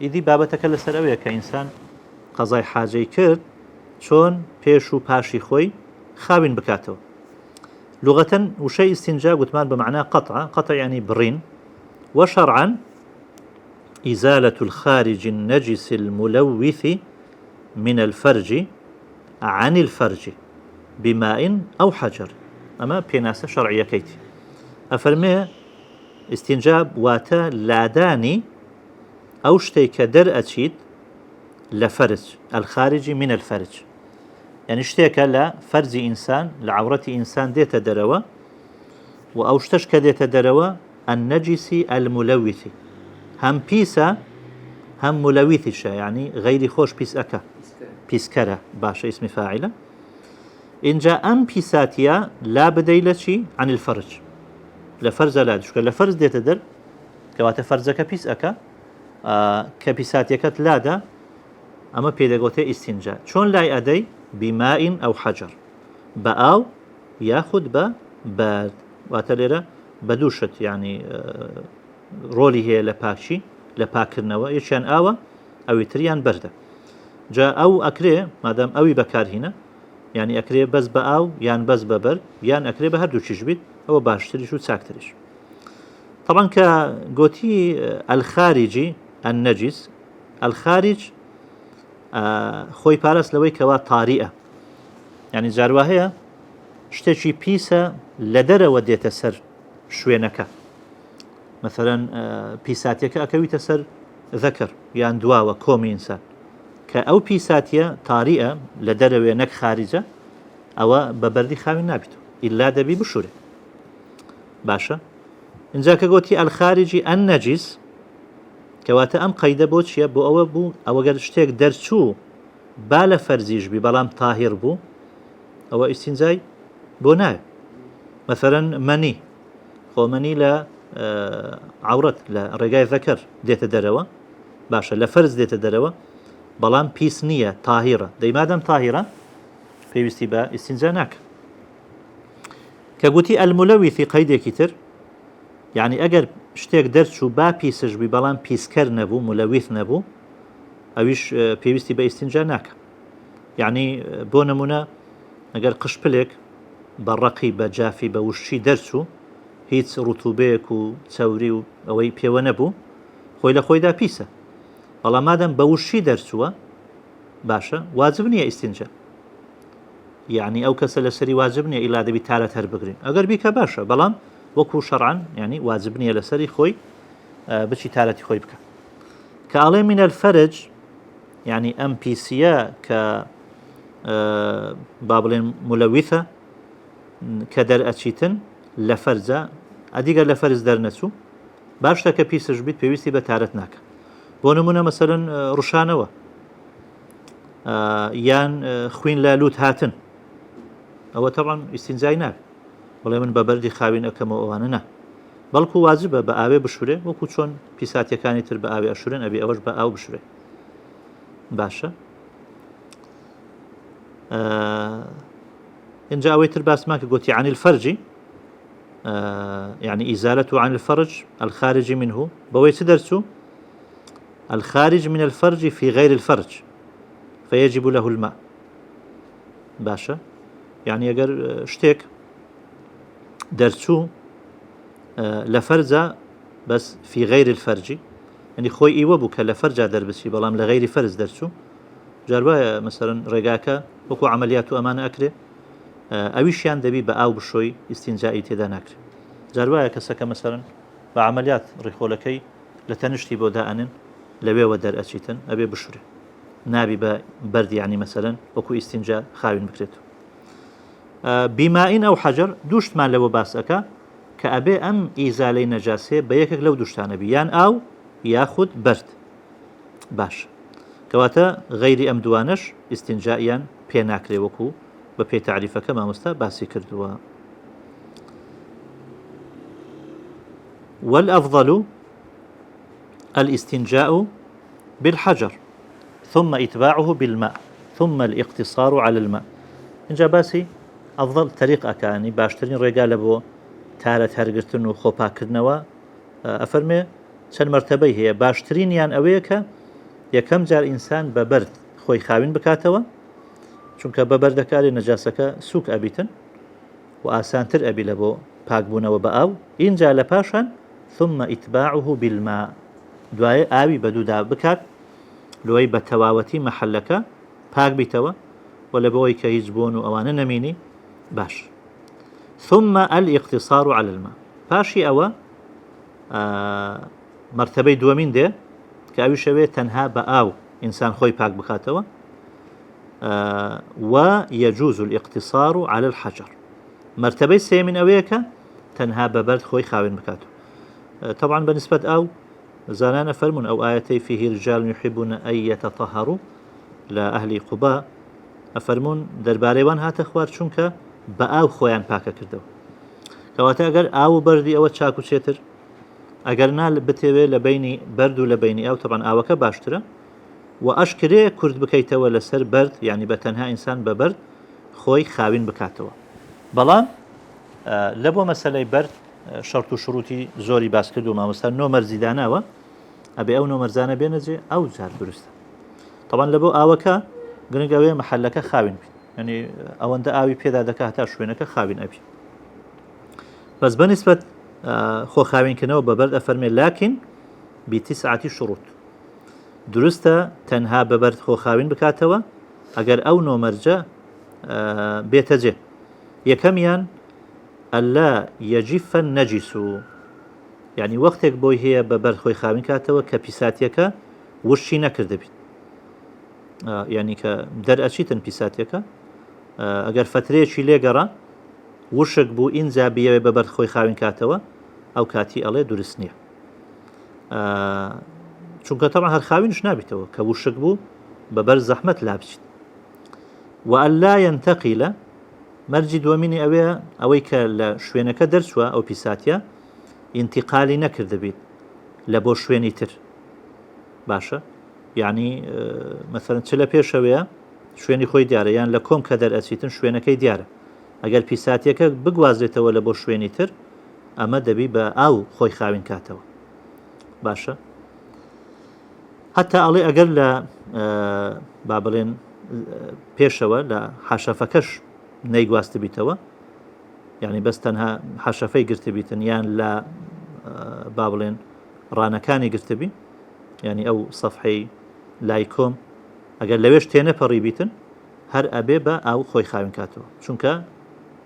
إذي بابتك لسروية كإنسان قضاي حاجة كرد شون بيشو باشي خوي خاوين بكاتوا. لغة وشيء استنجاء قتمان بمعنى قطعة، قطع يعني برين. وشرعا إزالة الخارج النجس الملوث من الفرج عن الفرج بماء أو حجر. أما بيناسة شرعية كيتي أفرمي استنجاب واتا لاداني أو شتيك در أتشيد لفرج الخارج من الفرج، يعني شتيك لفرج إنسان لعورة إنسان ديت دروا، وأو شتشك ديت دروا النجس الملوث، هم بيسا هم ملوثش، يعني غير خوش بيس أكا بيسكرة باشا اسم فاعلة. إن جاء أم بيساتيا لا بديلتشي عن الفرج لفرز لا دشك لفرز ديت در كواتا فرزك بيس أكا كبيساتيكت لادا أما بيداغوتي استنجاء شون لاي أدي بماء أو حجر بأو ياخد بارد واتليرا بدوشت يعني رولي هي لباكشي لباكرنوا يشان آوا أو يتريان بردة جاء أو أكري مادام أوي بكار هنا يعني أكري بس بأو يان بس ببرد يان أكري بهردو تشجبيت هو باشتريش وتساكتريش. طبعا كقوتي الخارجي النجس الخارج خوي بارس لوي كوا طارئة، يعني جارواهية شتشي بيسا لدر وديت سر شوينكا مثلا بيساتيك أكوي تسر ذكر يعني دواوة كومي إنسان كأو بيساتيا طارئة لدر وينك خارجة أو ببردي خاوي نابتو إلا دبي بشوري. باشا إنجا كقوتي الخارجي النجس كواتا أم قيدة بوتشيا بو أو قد اشتيك درسو بالا فرزيج بي بلام طاهر بو أو استنزاي بو ناي. مثلا مني خو مني لا عورت لا رقاي ذكر ديت دروا باشا لفرز ديت دروا بلام بيس نية طاهرة دي مادام طاهرة في استباء استنزاناك. كقوتي الملوث قيدة كتر يعني أجر شتيك درسو با بيسج بي بلام بيسكر نبو ملوث نبو أويش بيوستي باستنجاناك. يعني بونمونا أجر قشبلك برقي بجافي بوشي درسو هيت رطوبيك وتسوري أوي بيو نبو خويلا خويدا بيسا والله مادام بوشي درسوا باشا واجبني استنجا، يعني أو كسل سري واجبني إلا دبي تالة هربقرين أجر بيك باشا بلام وكو شرعا يعني واجبني لسري خوي بشي تالتي خوي بك. كالي من الفرج يعني ام بي سيا ك بابلين ملوثة كدر أتشيتن لفرزة أديقر لفرز درنسو باشتا كبيسج بيت بيوستي بتارتناك. بونمونا مثلا رشانوا يان خوين لالوت هاتن أو طبعا استنزاي ناب والله من ببردي خاوين أكما أواننا بلكو واجبة بآوي بشوري وكو چون بيساتي كاني تر بآوي أشورين أبي أوش بآو بشوري. باشا إن جاء ويتر باس ماك قوتي عن الفرج يعني إزالته عن الفرج الخارج منه بويت درسو الخارج من الفرج في غير الفرج فيجب له الماء. باشا يعني أجر شتيك درسو لفرزة بس في غير الفرج يعني خوي إيوه بوك لفرجة دربسي بلام لغير فرز درسو جربا مثلا رجاكا وكو عمليات أمانة أكره أويشيان دبي بأو بشوي استنجائي تدا نكر جربا كسكا مثلا بعمليات ريخولكي لتنشتي بوداءن لبي ودر أشيتن أبي بشري نابي ببرد يعني مثلا وكو استنجاء خاوين بكريتو بماء أو حجر دوشت ما لو باسكا كأبي أم إزالي نجاسة بيكك لو دوشتان بيان أو ياخد برد باش كواتا غير أم دوانش استنجائيا بيناكري وكو ببي تعريفك كما مستا باسي كردوا والأفضل الاستنجاء بالحجر ثم إتباعه بالماء ثم الاقتصار على الماء إنجا باسي أفضل طريقة كاني باشترين رجال بو تارة هرقرتن وخوبا كرنوا أفرمي چەند مرتبەی هەیە باشترینیان ئەوەیە کە یەکەم جار ئینسان بە بەرد خۆی خاوین بکاتەوە چونکە بە بەردەکاری نەجاسەکە سووک ئەبیتن و ئاسانتر ئەبی لە بۆ پاکبوونەوە بە ئاو اینجا لە پاشان ثم ئیتباعه بالماء دوایە ئاوی بە دوودا بکات لۆی بە تەواوەتی مەحەلەکە پاک بیتەوە و لە بۆی کە هیچ بوون و ئەوانە نەمینی باش ثم الاقتصار على الماء پاشی ئەوە مرتبەی دووەمین دێ کە ئەوی شەوێت تەنها بە ئاو ئینسان خۆی پاک بکاتەوە و يجوز الاقتصار على الحجر مرتبەی سێمین ئەوەیە کە تەنها بە بەرد خۆی خاوێن بکاتەوە طبعا بنسبة ئاو زانان فەرمون ئەو ئاەتەی فيه رجال يحبون أن يتطهروا لە ئەهلی قوبا ئەفەرمون دەربارەی هاتە خوارد چونکە بە ئاو خۆیان پاکە کردەوە کەواتە ئەگەر ئاو و بەردی ئەوە چاک و چێتر ئەگەر نا بتێوێ لە بینی بەرد و لە بینی ئەو طبعا ئاوەکە باشترە و ئەشکرێ کورد بکەیتەوە لەسەر بەرد یعنی بە تەنها ئینسان بە بەرد خۆی خاوین بکاتەوە بەڵام لە بۆ مەسەلەی بەرد شەرت و شروتی زۆری باس کرد و مامۆستا نۆمەرزی داناوە ئەبێ ئەو نۆمەرزانە بێنەجێ ئەو جار دروستە طبعا لە بۆ ئاوەکە گرنگ ئەوەیە مەحەلەکە خاوین بین یعنی ئەوەندە ئاوی پێدا دەکات تا شوێنەکە خاوین ئەبی بەس بەنسبەت خۆ خاوینکردنەوە بە بەرد ئەفەرمێ لاکن بتسعة شروط دروستە تەنها بە بەرد خۆ خاوین بکاتەوە ئەگەر ئەو نۆمەرجە بێتە جێ یەکەمیان ئەلا یەجیف النەجیس یعنی وەختێک بۆی هەیە بە بەرد خۆی خاوین کاتەوە کە پیساتیەکە وشی نەکردە بیت یعنی کە دەرئەچیتن پیساتیەکە ئەگەر فترەیەکی لێگەڕا وشک بوو ئینجا بیەوێ بە بەرد خۆی خاوین کاتەوە ئەو کاتی ئەڵێ دروست نییە چونکە تەما هەر خاوینش نابیتەوە کە وشک بوو بە بەر زەحمەت لا بچیت و ئەلا ينتقل مەرجی دووەمینی ئەوەیە ئەوەی کە لە شوێنەکە دەرچووە ئەو پیساتیە ئینتیقالی نەکردە بیت لە بۆ شوێنی تر باشە یعنی مەسەڵەن چ لە پێشەوەیە شوێنی خۆی دیارە یان لە کۆم کە دەرئەچیتن شوێنەکەی دیارە ئەگەر پیساتیەکە بگوازرێتەوە لە بۆ شوێنی تر ئەمە دەبی بە ئاو خۆی خاوین کاتەوە باشە حتا ئەڵێ ئەگەر لە با بڵێن پێشەوە لە حاشەفەکەش نەیگواستە بیتەوە یعنی بەس تەنها حاشەفەی گرتە بیتن یان لە با بڵێن ڕانەکانی گرتبی یعنی ئەو سەفحەی لای کۆم ئەگەر لەوێش تێنەپەڕی بیتن هەر ئەبێ بە ئاو خۆی خاوین کاتەوە چونکە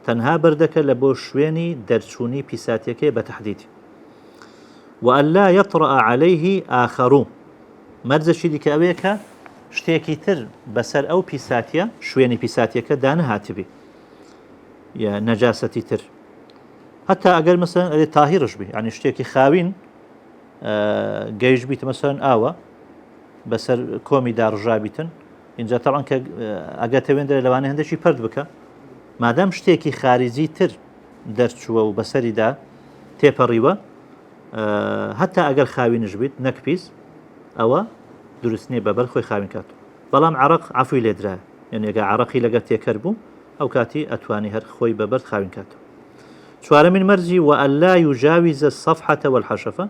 تەنها بەردەکە لە بۆ شوێنی دەرچوونی پیساتیەکەی بە تەحدیدی وألا يطرأ عليه آخر مەرجەشی دیکە ئەوەیە کە شتێکی تر بەسەر ئەو پیساتیە شوێنی پیساتیەکە دانەهاتبی یا نەجاسەتی تر حتا ئەگەر مەسەڵەن ئەرێ تاهیرش بی یعنی شتێکی خاوین گەیشت بیت مەسەڵەن ئاوە بەسەر کۆمی داڕژابیتن اینجا تەڵان کە ئەگەتەوێندە لەوانە هەندێکی پرد بکە مادام شتێکی خارجی تر دەرچووە و بەسەریدا تێپەڕیوە هەتا ئەگەر خاوینش بیت نەکپیس ئەوە دروست نییە بەبەر خۆی خاوین کاتەوە بەڵام عەرەق عەفوی لێدرایە یعنی ئەگەر عەرەقی لەگەر تێکەر بوو ئەو کاتی ئەتوانی هەر خۆی بەبەر خاوین کاتەوە چوارەمین مەرجی وألا يجاوز الصفحة والحشفة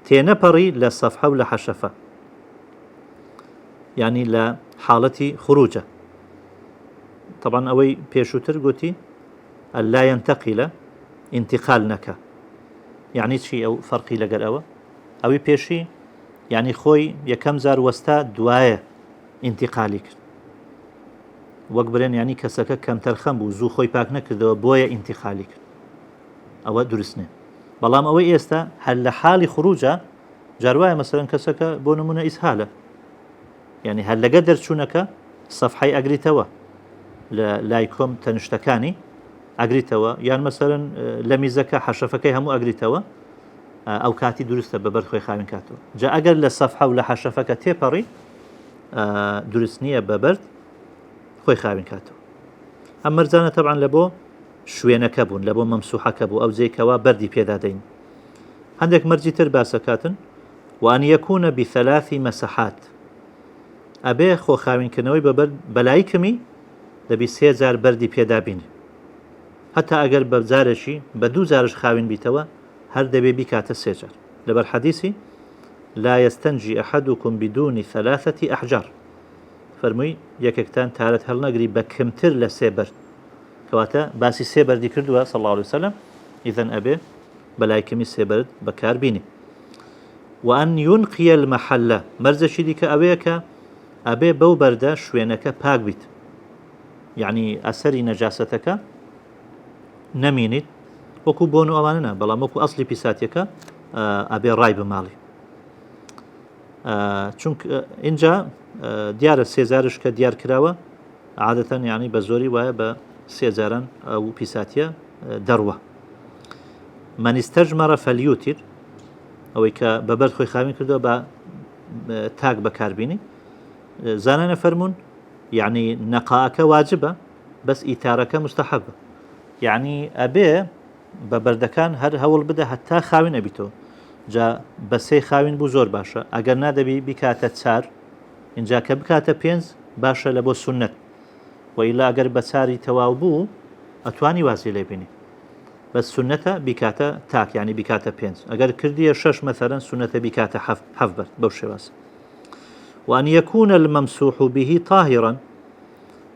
تێنەپەڕی لە سەفحە و لە حەشەفە یعنی لە حاڵەتی خروجە طبعا ئەوەی پێشووتر گوتی ئەلا ينتقل انتقال نەکە یعنی چی ئەو فەرقی لەگەر ئەوە ئەوی پێشی یعنی خۆی یەکەم جار وەستا دوایە ئینتیقالی کرد وەک برێن ینی کەسەکە کەمتەرخەم بوو زوو خۆی پاک نەکردەوە بۆیە ئینتیقالی کرد ئەوە دروست نیە بەڵام ئەوەی ئێستا هەر لە حاڵی خروجە جاروایە مەسەرەن کەسەکە بۆ نمونە ئیسهالە یعنی هەر لەگە دەرچوونەکە سەفحەی ئەگریتەوە لە لای کۆم تەنیشتەکانی ئەگریتەوە یان مەسەرەن لە میزەکە حەشەفەکەی هەموو ئەگریتەوە ئەو کاتی دروستە بەبەر خۆی خاوین کاتەوە جا ئەگەر لە سەفحە و لە حەشەفەکە تێپەڕی دروست نییە بەبەر خۆی خاوین کاتەوە ئەم مەرجانە تەبعاً لە بۆ شوێنەکە بوون لە بۆ مەمسوحەکە بوو ئەو جێکەوە بەردی پێدادەین هەندێک مەرجی تر باسەکاتن وأن يكون بثلاث مساحات ئەبێ خۆ خاوینکردنەوەی بەبەر بەلای کەمی دەبی 3 جار بەردی پێدابینی هەتا ئەگەر بە جارێکی بە 2 جارش خاوین بیتەوە هەر دەبێ بیکاتە 3 جار لەبەر حەدیثی لا يستنجي أحدكم بدون 3 أحجار فەرمووی یەکێکتان تارەت هەڵنەگری بە کەمتر لە 3 بەرد کەواتە باسی 3 بەردی کردووە صلى الله عليه وسلم ئیذەن ئەبێ بەلای کەمی 3 بەرد بەکاربینی وأن ينقي المحل مەرجەشی دیکە ئەوەیە کە ئەبێ بەو بەردە شوێنەکە پاک بیت یعنی ئەسەری نەجاسەتەکە نەمینیت وەکو بۆن و ئەوانە بەڵام وەکو ئەسلی پیساتیەکە ئەبێ ڕای بماڵی چونکە اینجا دیارە 3 جارش کە دیار کراوە عادەتەن یعنی بە زۆری وایە بە 3 جاران ئەو پیساتیە دەڕوە من استەجمەرە فەلیوتر ئەوەی کە بەبەر خۆی خاوین کردەوە بە تاک بەکاربینی زانانە فەرمونون یعنی نەقاکە واجبە بەس ئیتارەکە مستەحەبە یعنی ئەبێ بە بەردەکان هەر هەوڵ بدە هەتا خاوین ئەبیتەوە جا بە 3 خاوین بوو زۆر باشە ئەگەر نادەبی بیکاتە 4 اینجا کە بکاتە 5 باشە لە بۆ سونەت وئیلا ئەگەر بە 4 تەواو بوو ئەتوانی واسی لێ بینی بەس سونەتە بیکاتە تاک یعنی بیکاتە 5 ئەگەر کردیە 6 مەثەرەن سونەتە بیکاتە 7 بەرد بەو شێوازە وأن يكون الممسوح به طاهرا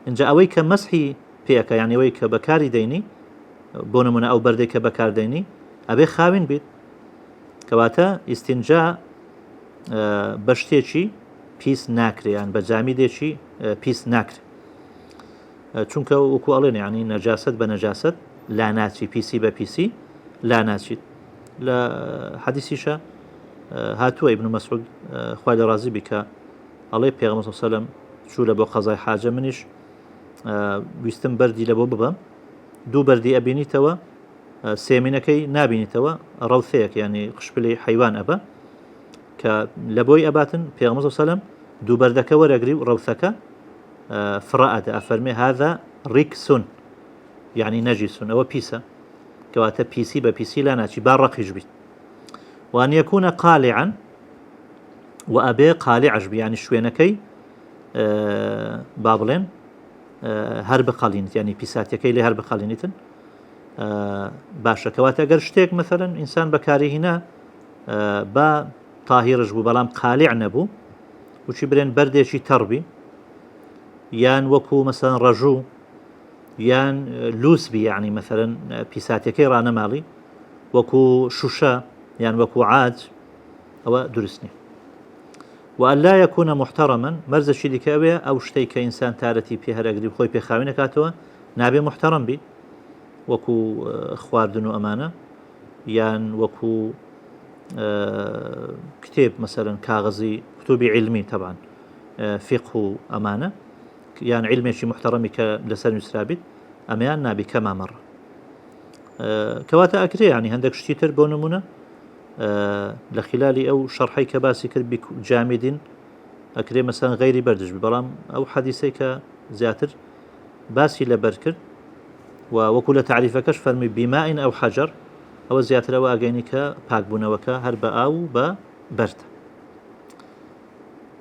اینجا ئەوەی کە مەسحی پێەکە یعنی ئەوەی کە بەکاری دەینی بۆ نمونە ئەو بەردەی کە بەکاردەینی ئەبێ خاوین بیت کەواتە ئیستینجا بە شتێکی پیس ناکرێیان بە جامیدێکی پیس ناکرێت چونکە وەکو ئەڵێن یعنی نەجاست بە نەجاست لا ناچی پیسی بە پیسی لا ناچیت لە حەدیثیشە هاتووە ئیبن مەسعود خوای لە ڕازی بی کە ئەڵێ پێغەمبەر صلی الله علیه و سلم چوو لە بۆ قەزای حاجە منیش ویستم بەردی لە بۆ ببەم 2 بەردی ئەبینیتەوە سێمینەکەی نابینیتەوە ڕەوثەیەک یعنی قشپلی حیوان ئەبە کە لە بۆی ئەباتن پێغەمبەر صلی الله علیه و سلم 2 بەردەکە وەرەگری و ڕەوثەکە فرائەدە ئەفەرمێ هذا ڕیکسون یعنی نەجیسون ئەوە پیسە کەواتە پیسی بە پیسی لا ناچی با ڕەقیش بیت وأن يكون قالعا وأبي قالعش يعني شوێنەکەی با بڵێن هەر بقەڵینیت یعنی پیساتیەکەی لێ هەر بقەڵینیتن باشە کەواتە ئەگەر شتێک مەثەرەن ئینسان بەکاری هینا با تاهیرش بوو بەڵام قالیع نەبوو وچی برێن بەردێکی تەڕبی یان وەکو مەسەرەن ڕەژوو یان لوسبی یعنی مەثەرەن پیساتیەکەی ڕانەماڵی وەکو شوشە یان وەکو عاج ئەوە دروست نیە وأن لا يكون محترما مەرجەشی دیکە ئەوەیە ئەو شتەی کە ئینسان تارەتی پێ هەرەگری خۆی پێخاوی نەکاتەوە نابێ محترم بی وەکو خواردن و ئەمانە یان وەکو کتێب مەسەرەن کاغەزی کتوبی علمی طبعا فقه و ئەمانە یان علمێکی محترمی کە لەسەر نووسرابیت ئەمەیان نابی کەما مەڕە کەواتە ئەکرێ ینی هەندێک شتی تر بۆ نمونە لە خلالی ئەو شەرحەی کە باسی کرد جامدین ئەکرێ مەسەن غەیری بەردش بەڵام ئەو حەدیثەی کە زیاتر باسی لەبەر کرد و وەکو لە تعریفەکەش فەرمی بیمائین ئەو حەجەر ئەوە زیاترەوە ئاگەینی کە پاکبوونەوەکە هەر بە ئاو و بە بەرد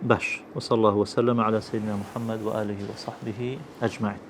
باش وصلى الله وسلم على سيدنا محمد وآله وصحبه أجمعين